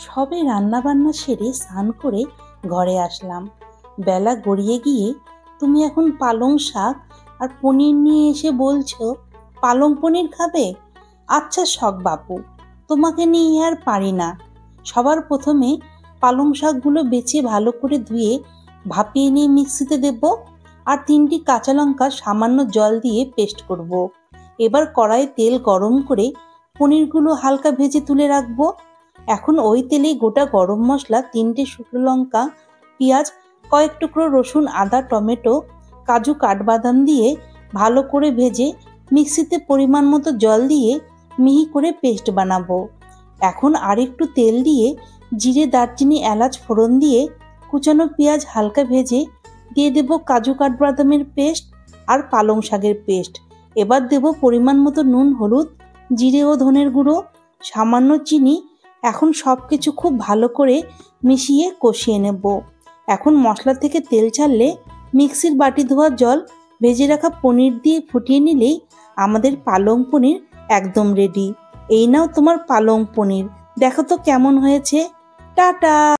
সবে রান্নাবান্না সেরে স্নান করে ঘরে আসলাম। বেলা গড়িয়ে গিয়ে তুমি এখন পালং শাক আর পনির নিয়ে এসে বলছো পালং পনির খাবে। আচ্ছা শখ বাপু, তোমাকে নিয়ে আর পারি না। সবার প্রথমে পালং শাকগুলো বেছে ভালো করে ধুয়ে ভাপিয়ে নিয়ে মিক্সিতে দেব, আর 3টি কাঁচা লঙ্কা সামান্য জল দিয়ে পেস্ট করব। এবার কড়াই তেল গরম করে পনিরগুলো হালকা ভেজে তুলে রাখবো। এখন ওই তেলে গোটা গরম মশলা, 3টে শুকনো লঙ্কা, পেঁয়াজ, কয়েক টুকরো রসুন, আদা, টমেটো, কাজু, কাঠবাদাম দিয়ে ভালো করে ভেজে মিক্সিতে পরিমাণ মতো জল দিয়ে মিহি করে পেস্ট বানাবো। এখন আরেকটু তেল দিয়ে জিরে, দারচিনি, এলাচ ফোড়ন দিয়ে কুচানো পেঁয়াজ হালকা ভেজে দিয়ে দেব কাজু, কাঠবাদামের পেস্ট আর পালং শাকের পেস্ট। এবার দেব পরিমাণ মতো নুন, হলুদ, জিরে ও ধনের গুঁড়ো, সামান্য চিনি। এখন সব কিছু খুব ভালো করে মিশিয়ে কষিয়ে নেব। এখন মশলা থেকে তেল ছাড়লে মিক্সির বাটি ধোয়া জল ভেজে রাখা পনির দিয়ে ফুটিয়ে নিলেই আমাদের পালং পনির একদম রেডি। এই নাও তোমার পালং পনির, দেখো তো কেমন হয়েছে। টাটা।